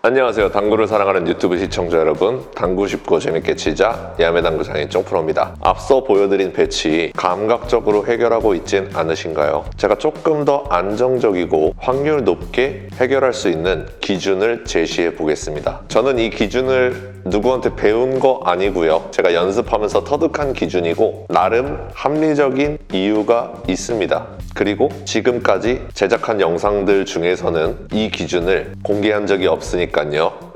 안녕하세요. 당구를 사랑하는 유튜브 시청자 여러분, 당구 쉽고 재밌게 치자 야매당구장인 쫑프로입니다. 앞서 보여드린 배치 감각적으로 해결하고 있진 않으신가요? 제가 조금 더 안정적이고 확률 높게 해결할 수 있는 기준을 제시해 보겠습니다. 저는 이 기준을 누구한테 배운 거 아니고요. 제가 연습하면서 터득한 기준이고 나름 합리적인 이유가 있습니다. 그리고 지금까지 제작한 영상들 중에서는 이 기준을 공개한 적이 없으니까요.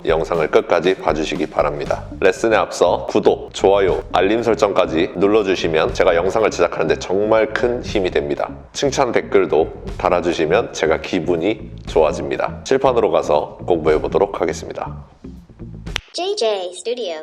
영상을 끝까지 봐주시기 바랍니다. 레슨에 앞서 구독, 좋아요, 알림 설정까지 눌러주시면 제가 영상을 제작하는데 정말 큰 힘이 됩니다. 칭찬 댓글도 달아주시면 제가 기분이 좋아집니다. 칠판으로 가서 공부해 보도록 하겠습니다. JJ Studio.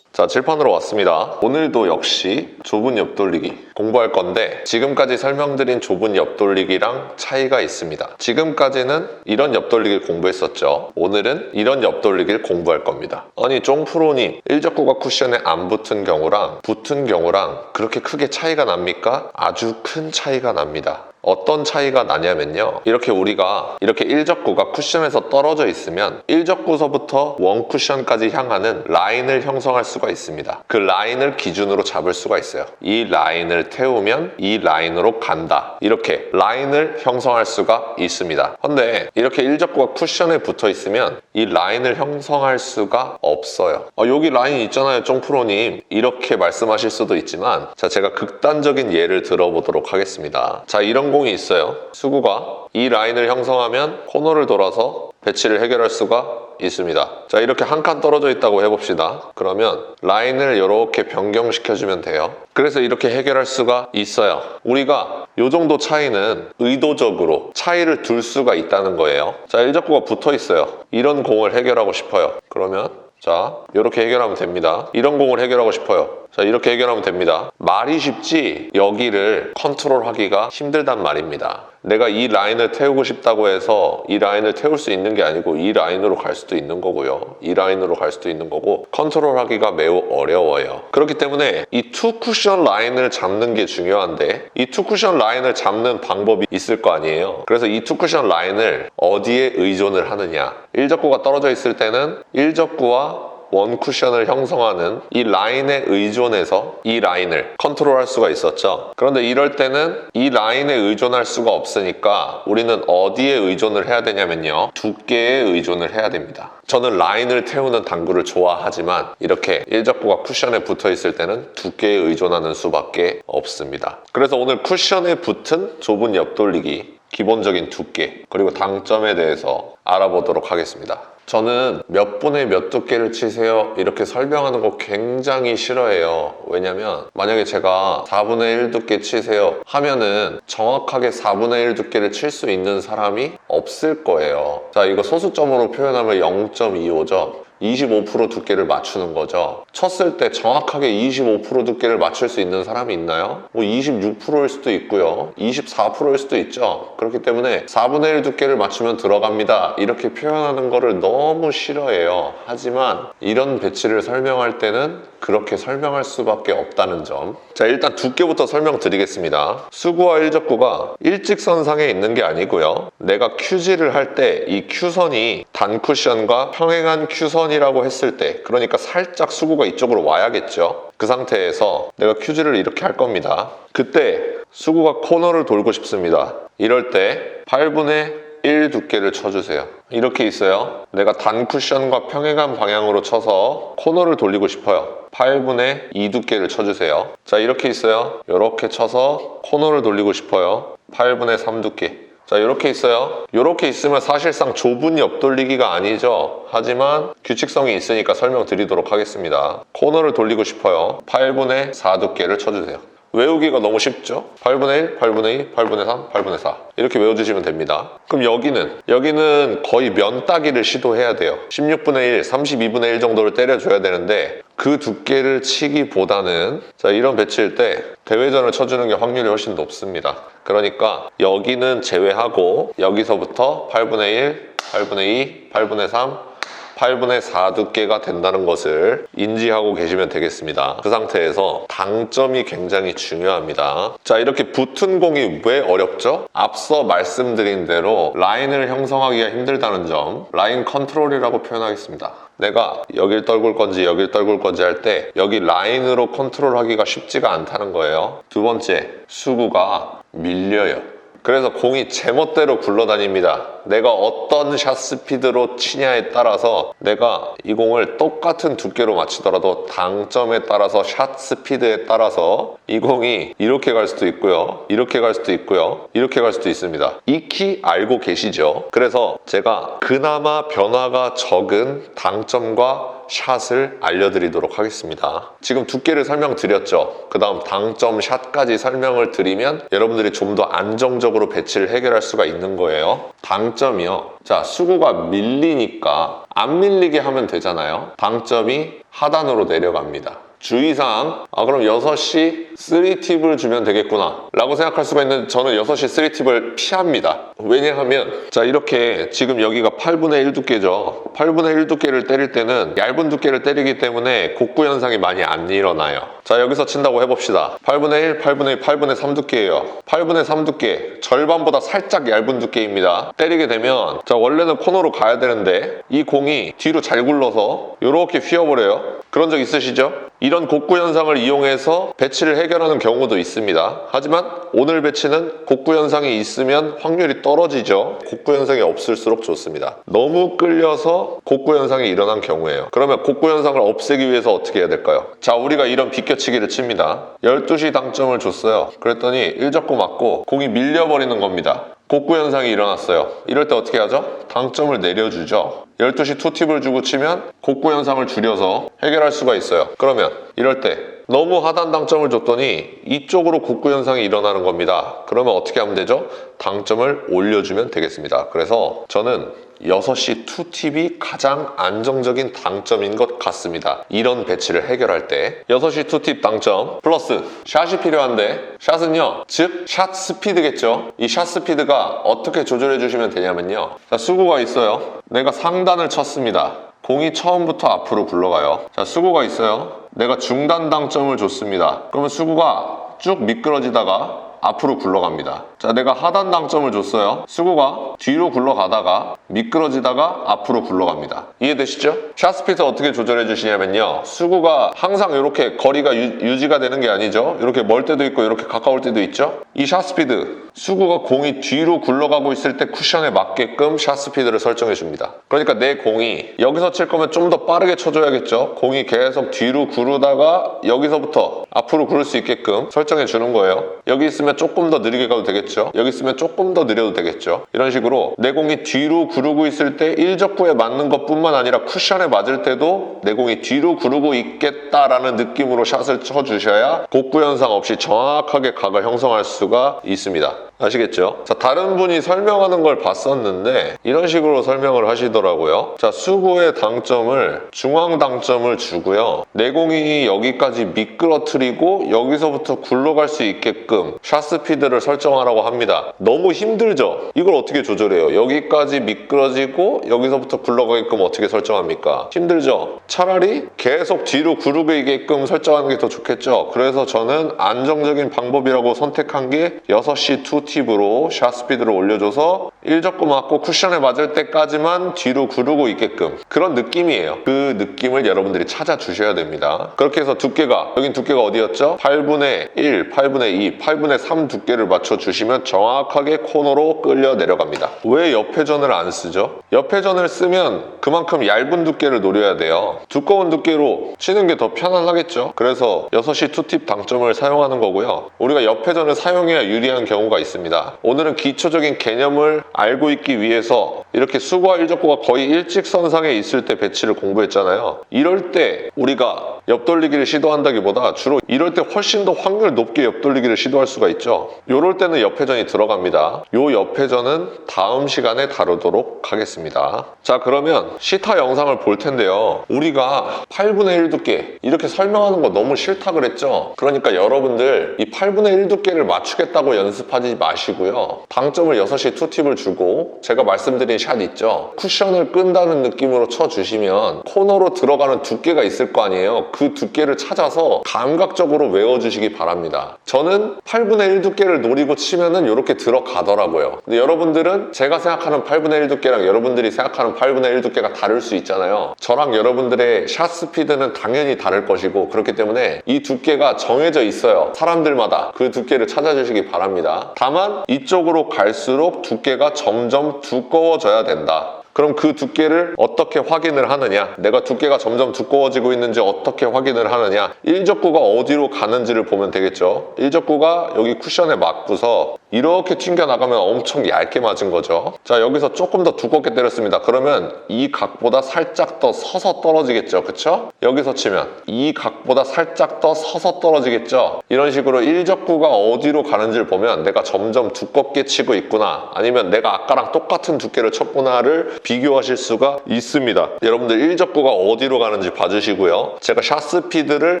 자, 칠판으로 왔습니다. 오늘도 역시 좁은 옆돌리기 공부할 건데 지금까지 설명드린 좁은 옆돌리기랑 차이가 있습니다. 지금까지는 이런 옆돌리기를 공부했었죠. 오늘은 이런 옆돌리기를 공부할 겁니다. 아니, 쫑프로님, 일적구가 쿠션에 안 붙은 경우랑 붙은 경우랑 그렇게 크게 차이가 납니까? 아주 큰 차이가 납니다. 어떤 차이가 나냐면요, 이렇게 우리가 이렇게 일적구가 쿠션에서 떨어져 있으면 일적구서부터 원 쿠션까지 향하는 라인을 형성할 수가 있습니다. 그 라인을 기준으로 잡을 수가 있어요. 이 라인을 태우면 이 라인으로 간다, 이렇게 라인을 형성할 수가 있습니다. 근데 이렇게 일적구가 쿠션에 붙어 있으면 이 라인을 형성할 수가 없어요. 여기 라인 있잖아요, 쫑프로님, 이렇게 말씀하실 수도 있지만, 자, 제가 극단적인 예를 들어보도록 하겠습니다. 자, 이런 공이 있어요. 수구가 이 라인을 형성하면 코너를 돌아서 배치를 해결할 수가 있습니다. 자, 이렇게 한 칸 떨어져 있다고 해봅시다. 그러면 라인을 이렇게 변경시켜주면 돼요. 그래서 이렇게 해결할 수가 있어요. 우리가 이 정도 차이는 의도적으로 차이를 둘 수가 있다는 거예요. 자, 일적구가 붙어 있어요. 이런 공을 해결하고 싶어요. 그러면 자, 이렇게 해결하면 됩니다. 이런 공을 해결하고 싶어요. 자, 이렇게 해결하면 됩니다. 말이 쉽지 여기를 컨트롤하기가 힘들단 말입니다. 내가 이 라인을 태우고 싶다고 해서 이 라인을 태울 수 있는 게 아니고 이 라인으로 갈 수도 있는 거고요. 이 라인으로 갈 수도 있는 거고 컨트롤하기가 매우 어려워요. 그렇기 때문에 이 투 쿠션 라인을 잡는 게 중요한데 이 투 쿠션 라인을 잡는 방법이 있을 거 아니에요. 그래서 이 투 쿠션 라인을 어디에 의존을 하느냐, 일적구가 떨어져 있을 때는 일적구와 원 쿠션을 형성하는 이 라인에 의존해서 이 라인을 컨트롤할 수가 있었죠. 그런데 이럴 때는 이 라인에 의존할 수가 없으니까 우리는 어디에 의존을 해야 되냐면요, 두께에 의존을 해야 됩니다. 저는 라인을 태우는 당구를 좋아하지만 이렇게 일적구가 쿠션에 붙어 있을 때는 두께에 의존하는 수밖에 없습니다. 그래서 오늘 쿠션에 붙은 좁은 옆돌리기 기본적인 두께 그리고 당점에 대해서 알아보도록 하겠습니다. 저는 몇 분에 몇 두께를 치세요 이렇게 설명하는 거 굉장히 싫어해요. 왜냐면 만약에 제가 4분의 1 두께 치세요 하면은 정확하게 4분의 1 두께를 칠 수 있는 사람이 없을 거예요. 자, 이거 소수점으로 표현하면 0.25점 25% 두께를 맞추는 거죠. 쳤을 때 정확하게 25% 두께를 맞출 수 있는 사람이 있나요? 뭐 26%일 수도 있고요, 24%일 수도 있죠. 그렇기 때문에 4분의 1 두께를 맞추면 들어갑니다 이렇게 표현하는 거를 너무 싫어해요. 하지만 이런 배치를 설명할 때는 그렇게 설명할 수밖에 없다는 점. 자, 일단 두께부터 설명드리겠습니다. 수구와 일적구가 일직선상에 있는 게 아니고요, 내가 큐질을 할 때 이 큐선이 단쿠션과 평행한 큐선이라고 했을 때, 그러니까 살짝 수구가 이쪽으로 와야겠죠. 그 상태에서 내가 큐질을 이렇게 할 겁니다. 그때 수구가 코너를 돌고 싶습니다. 이럴 때 8분의 1 두께를 쳐주세요. 이렇게 있어요. 내가 단 쿠션과 평행한 방향으로 쳐서 코너를 돌리고 싶어요. 8분의 2 두께를 쳐주세요. 자, 이렇게 있어요. 이렇게 쳐서 코너를 돌리고 싶어요. 8분의 3 두께. 자, 이렇게 있어요. 이렇게 있으면 사실상 좁은 옆돌리기가 아니죠. 하지만 규칙성이 있으니까 설명드리도록 하겠습니다. 코너를 돌리고 싶어요. 8분의 4 두께를 쳐주세요. 외우기가 너무 쉽죠? 8분의 1, 8분의 2, 8분의 3, 8분의 4 이렇게 외워주시면 됩니다. 그럼 여기는 거의 면 따기를 시도해야 돼요. 16분의 1, 32분의 1 정도를 때려줘야 되는데 그 두께를 치기보다는 자, 이런 배치일 때 대회전을 쳐주는 게 확률이 훨씬 높습니다. 그러니까 여기는 제외하고 여기서부터 8분의 1, 8분의 2, 8분의 3, 8분의 4 두께가 된다는 것을 인지하고 계시면 되겠습니다. 그 상태에서 당점이 굉장히 중요합니다. 자, 이렇게 붙은 공이 왜 어렵죠? 앞서 말씀드린 대로 라인을 형성하기가 힘들다는 점, 라인 컨트롤이라고 표현하겠습니다. 내가 여길 떨굴 건지 여길 떨굴 건지 할 때 여기 라인으로 컨트롤하기가 쉽지가 않다는 거예요. 두 번째, 수구가 밀려요. 그래서 공이 제멋대로 굴러다닙니다. 내가 어떤 샷 스피드로 치냐에 따라서 내가 이 공을 똑같은 두께로 맞추더라도 당점에 따라서 샷 스피드에 따라서 이 공이 이렇게 갈 수도 있고요. 이렇게 갈 수도 있고요. 이렇게 갈 수도 있습니다. 익히 알고 계시죠? 그래서 제가 그나마 변화가 적은 당점과 샷을 알려드리도록 하겠습니다. 지금 두께를 설명드렸죠. 그 다음 당점 샷까지 설명을 드리면 여러분들이 좀 더 안정적으로 배치를 해결할 수가 있는 거예요. 당점이요. 자, 수구가 밀리니까 안 밀리게 하면 되잖아요. 당점이 하단으로 내려갑니다. 주의사항, 그럼 6시 3팁을 주면 되겠구나 라고 생각할 수가 있는데 저는 6시 3팁을 피합니다. 왜냐하면 자, 이렇게 지금 여기가 8분의 1 두께죠. 8분의 1 두께를 때릴 때는 얇은 두께를 때리기 때문에 곡구 현상이 많이 안 일어나요. 자, 여기서 친다고 해봅시다. 8분의 1, 8분의 2, 8분의 3 두께예요. 8분의 3 두께, 절반보다 살짝 얇은 두께입니다. 때리게 되면 자, 원래는 코너로 가야 되는데 이 공이 뒤로 잘 굴러서 이렇게 휘어버려요. 그런 적 있으시죠? 이런 곡구 현상을 이용해서 배치를 해결하는 경우도 있습니다. 하지만 오늘 배치는 곡구 현상이 있으면 확률이 떨어지죠. 곡구 현상이 없을수록 좋습니다. 너무 끌려서 곡구 현상이 일어난 경우에요. 그러면 곡구 현상을 없애기 위해서 어떻게 해야 될까요? 자, 우리가 이런 비껴치기를 칩니다. 12시 당점을 줬어요. 그랬더니 1접구 맞고 공이 밀려버리는 겁니다. 곡구 현상이 일어났어요. 이럴 때 어떻게 하죠? 당점을 내려주죠. 12시 투팁을 주고 치면 곡구 현상을 줄여서 해결할 수가 있어요. 그러면 이럴 때 너무 하단 당점을 줬더니 이쪽으로 곡구 현상이 일어나는 겁니다. 그러면 어떻게 하면 되죠? 당점을 올려주면 되겠습니다. 그래서 저는 6시 투팁이 가장 안정적인 당점인 것 같습니다. 이런 배치를 해결할 때 6시 투팁 당점 플러스 샷이 필요한데 샷은요, 즉 샷 스피드겠죠. 이 샷 스피드가 어떻게 조절해 주시면 되냐면요, 자, 수구가 있어요. 내가 상단을 쳤습니다. 공이 처음부터 앞으로 굴러가요. 자, 수구가 있어요. 내가 중단 당점을 줬습니다. 그러면 수구가 쭉 미끄러지다가 앞으로 굴러갑니다. 자, 내가 하단 당점을 줬어요. 수구가 뒤로 굴러가다가 미끄러지다가 앞으로 굴러갑니다. 이해되시죠? 샷 스피드 어떻게 조절해 주시냐면요, 수구가 항상 이렇게 거리가 유지가 되는 게 아니죠. 이렇게 멀 때도 있고 이렇게 가까울 때도 있죠. 이 샷 스피드, 수구가 공이 뒤로 굴러가고 있을 때 쿠션에 맞게끔 샷 스피드를 설정해 줍니다. 그러니까 내 공이 여기서 칠 거면 좀 더 빠르게 쳐줘야겠죠. 공이 계속 뒤로 구르다가 여기서부터 앞으로 구를 수 있게끔 설정해 주는 거예요. 여기 있으면 조금 더 느리게 가도 되겠죠. 여기 있으면 조금 더 느려도 되겠죠. 이런 식으로 내 공이 뒤로 구르고 있을 때 1접구에 맞는 것뿐만 아니라 쿠션에 맞을 때도 내 공이 뒤로 구르고 있겠다라는 느낌으로 샷을 쳐주셔야 곡구 현상 없이 정확하게 각을 형성할 수가 있습니다. 아시겠죠? 자, 다른 분이 설명하는 걸 봤었는데 이런 식으로 설명을 하시더라고요. 자, 수구의 당점을 중앙 당점을 주고요, 내 공이 여기까지 미끄러뜨리고 여기서부터 굴러갈 수 있게끔 샷 스피드를 설정하라고 합니다. 너무 힘들죠? 이걸 어떻게 조절해요? 여기까지 미끄러지고 여기서부터 굴러가게끔 어떻게 설정합니까? 힘들죠? 차라리 계속 뒤로 구르게끔 설정하는 게 더 좋겠죠? 그래서 저는 안정적인 방법이라고 선택한 게 6시 2팁으로 샷 스피드를 올려줘서 1접구 맞고 쿠션에 맞을 때까지만 뒤로 구르고 있게끔, 그런 느낌이에요. 그 느낌을 여러분들이 찾아주셔야 됩니다. 그렇게 해서 두께가, 여긴 두께가 어디였죠? 8분의 1, 8분의 2, 8분의 3 두께를 맞춰주시면 정확하게 코너로 끌려 내려갑니다. 왜 옆회전을 안 쓰죠? 옆회전을 쓰면 그만큼 얇은 두께를 노려야 돼요. 두꺼운 두께로 치는 게 더 편안하겠죠? 그래서 6시 투팁 당점을 사용하는 거고요. 우리가 옆회전을 사용해야 유리한 경우가 있습니다. 있습니다. 오늘은 기초적인 개념을 알고 있기 위해서 이렇게 수거와 일적구가 거의 일직선상에 있을 때 배치를 공부했잖아요. 이럴 때 우리가 옆돌리기를 시도한다기보다 주로 이럴 때 훨씬 더 확률 높게 옆돌리기를 시도할 수가 있죠. 이럴 때는 옆회전이 들어갑니다. 이 옆회전은 다음 시간에 다루도록 하겠습니다. 자, 그러면 시타 영상을 볼 텐데요. 우리가 8분의 1 두께 이렇게 설명하는 거 너무 싫다 그랬죠. 그러니까 여러분들 이 8분의 1 두께를 맞추겠다고 연습하지 마시고요. 당점을 6시 투팁을 주고 제가 말씀드린 샷 있죠. 쿠션을 끈다는 느낌으로 쳐주시면 코너로 들어가는 두께가 있을 거 아니에요. 그 두께를 찾아서 감각적으로 외워주시기 바랍니다. 저는 8분의 1 두께를 노리고 치면은 이렇게 들어가더라고요. 근데 여러분들은 제가 생각하는 8분의 1 두께랑 여러분들이 생각하는 8분의 1 두께가 다를 수 있잖아요. 저랑 여러분들의 샷 스피드는 당연히 다를 것이고 그렇기 때문에 이 두께가 정해져 있어요. 사람들마다 그 두께를 찾아주시기 바랍니다. 다만 이쪽으로 갈수록 두께가 점점 두꺼워져야 된다. 그럼 그 두께를 어떻게 확인을 하느냐? 내가 두께가 점점 두꺼워지고 있는지 어떻게 확인을 하느냐? 일적구가 어디로 가는지를 보면 되겠죠. 일적구가 여기 쿠션에 맞고서 이렇게 튕겨나가면 엄청 얇게 맞은 거죠. 자, 여기서 조금 더 두껍게 때렸습니다. 그러면 이 각보다 살짝 더 서서 떨어지겠죠. 그쵸? 여기서 치면 이 각보다 살짝 더 서서 떨어지겠죠. 이런 식으로 일적구가 어디로 가는지를 보면 내가 점점 두껍게 치고 있구나, 아니면 내가 아까랑 똑같은 두께를 쳤구나를 비교하실 수가 있습니다. 여러분들 일적구가 어디로 가는지 봐주시고요. 제가 샷 스피드를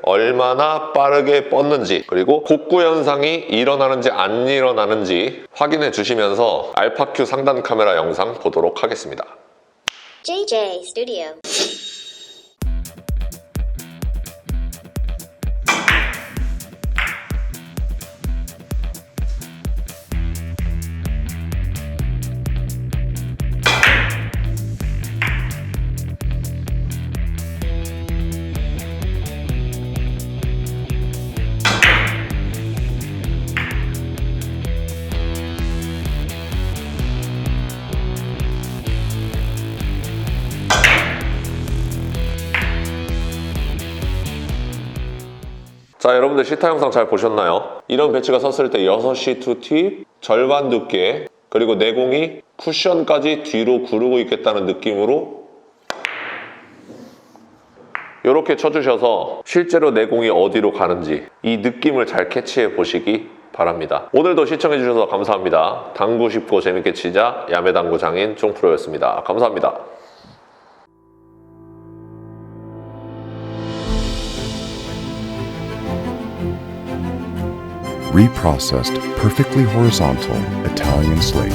얼마나 빠르게 뻗는지, 그리고 곡구 현상이 일어나는지 안 일어나는지 확인해 주시면서 알파큐 상단 카메라 영상 보도록 하겠습니다. JJ Studio. 자, 여러분들 시타 영상 잘 보셨나요? 이런 배치가 섰을 때 6시 투팁, 절반 두께, 그리고 내공이 쿠션까지 뒤로 구르고 있겠다는 느낌으로 이렇게 쳐주셔서 실제로 내공이 어디로 가는지 이 느낌을 잘 캐치해 보시기 바랍니다. 오늘도 시청해 주셔서 감사합니다. 당구 쉽고 재밌게 치자 야매당구 장인 종프로였습니다. 감사합니다. Reprocessed, perfectly horizontal Italian slate.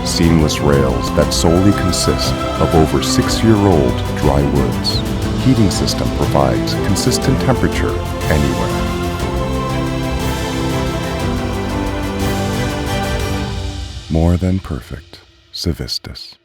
Seamless rails that solely consist of over 6-year-old dry woods. Heating system provides consistent temperature anywhere. More than perfect. Civistus.